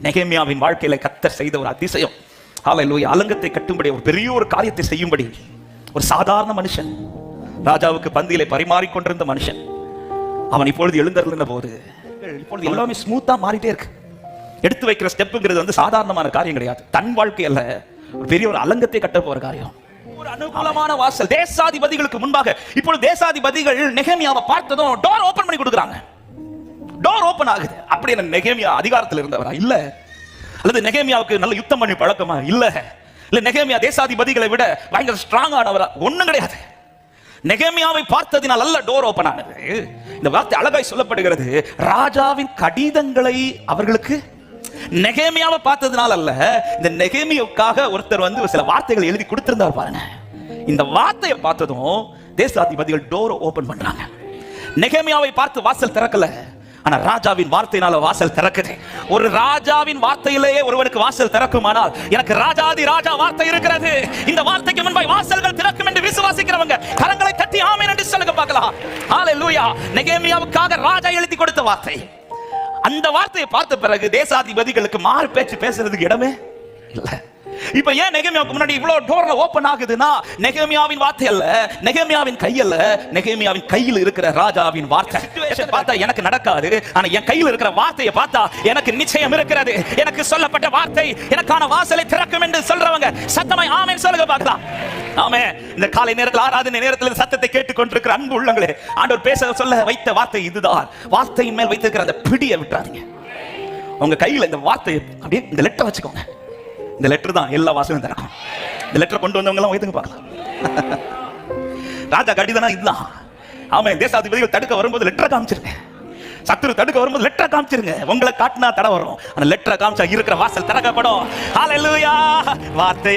நெகேமியாவின் வாழ்க்கையில கர்த்தர் செய்த ஒரு அதிசயம். ஹல்லேலூயா. அலங்கத்தை கட்டும்படி ஒரு பெரிய ஒரு காரியத்தை செய்யும்படி ஒரு சாதாரண மனுஷன், ராஜாவுக்கு பந்தியிலே பரிமாறிக்கொண்டிருந்த மனுஷன், அவன் இப்பொழுது எழுந்தருளின போது இப்பொழுது எல்லாமே ஸ்மூத்தா மாறிட்டே இருக்கு. எடுத்து வைக்கிற ஸ்டெப்புங்கிறது சாதாரணமான காரியம் கிடையாது. தன் வாழ்க்கையில ஒரு பெரிய ஒரு அலங்கத்தை கட்ட போற காரியம். ஒரு அனுகூலமான வாசல் தேசாதிபதிகளுக்கு முன்பாக. இப்பொழுது தேசாதிபதிகள் நெகேமியாவை பார்த்ததும் டோர் ஓபன் பண்ணி கொடுக்குறாங்க. டோர் ஓபன் ஆகுது. அப்படி என்ன நெகேமியா அதிகாரத்தில் இருந்தவரா? இல்ல. அல்லது நெகேமியாவுக்கு நல்ல யுத்தம் பண்ணி பழக்கமா? இல்ல. இல்ல நெகேமியா தேசாதிபதிகளை விட பயங்கர ஸ்ட்ராங் ஆனவரா? ஒண்ணும் கிடையாது. நெகேமியாவை பார்த்ததினால் அல்ல டோர் ஓபன் ஆனது. இந்த வார்த்தை அழகாய் சொல்லப்படுகிறது. ராஜாவின் கடிதங்களை அவர்களுக்கு நெகேமியாவை பார்த்ததினால் அல்ல, இந்த நெகேமியாவுக்காக ஒருத்தர் சில வார்த்தைகள் எழுதி கொடுத்திருந்தார் பாருங்க. இந்த வார்த்தையை பார்த்ததும் தேசாதிபதிகள் டோர் ஓபன் பண்றாங்க. நெகேமியாவை பார்த்து வாசல் திறக்கல, ஆனா ராஜாவின் வார்த்தையினால வாசல் திறக்குது. ஒரு ராஜாவின் வார்த்தையிலேயே ஒருவனுக்கு வாசல் திறக்குமானால் எனக்கு ராஜாதி ராஜா வார்த்தை இருக்கிறது. இந்த வார்த்தைக்கு முன்பாய் வாசல்கள் திறக்கும் என்று விசுவாசிக்கிறவங்க கரங்களை தட்டி ஆமென் என்று சொல்லுங்க பார்க்கலாம். ஹல்லேலூயா. நெகேமியாவுக்காக ராஜா எழுதி கொடுத்த வார்த்தை. அந்த வார்த்தையை பார்த்த பிறகு தேசாதிபதிகளுக்கு மாறு பேச்சு பேசுறதுக்கு இடமே இல்ல. இப்ப ஏன் நெகேமியாவுக்கு முன்னாடி இவ்வளவு டோர்ல ஓபன் ஆகுதுன்னா, நெகேமியாவின் வார்த்தை அல்ல, நெகேமியாவின் கை அல்ல, நெகேமியாவின் கையில் இருக்கிற ராஜாவின் வார்த்தை. பார்த்தா எனக்கு நடக்காது, ஆனா என் கையில் இருக்கிற வார்த்தையை பார்த்தா எனக்கு நிச்சயம் இருக்கிறது. எனக்கு சொல்லப்பட்ட வார்த்தை எனக்கான வாசலை திறக்கும் என்று சொல்றவங்க சத்தமாய் ஆமென் சொல்லுங்க பார்க்கலாம். ஆமென். இந்த காலை நேரத்தில் ஆராதனை நேரத்தில் சத்தத்தை கேட்டுக்கொண்டிருக்கிற அன்பு உள்ளங்களே, ஆண்டவர் பேச சொல்ல வைத்த வார்த்தை இதுதான். வார்த்தையின் மேல் வைத்திருக்கிற அந்த பிடியை விட்டுறாதீங்க. உங்க கையில இந்த வார்த்தையை அப்படியே இந்த லெட்டர் வச்சுக்கோங்க. இந்த லெட்டர் தான் எல்லா வாசலும் திறக்கும். இந்த லெட்டர் கொண்டு வந்தவங்க எல்லாம் வைத்துங்க பார்க்கலாம். ராஜா கடிதனா இதுதான். ஆமென். தேசாதிபதிகள் தடுக்க வரும்போது லெட்டரை காமிச்சிருங்க. சத்துரு தடுக்க வரும்போது லெட்டரை காமிச்சிருங்க. உங்களை காட்டினா தடை வரும், ஆனா லெட்டரை காமிச்சா இருக்கிற வாசல் திறக்கப்படும். ஹல்லேலூயா. வார்த்தையா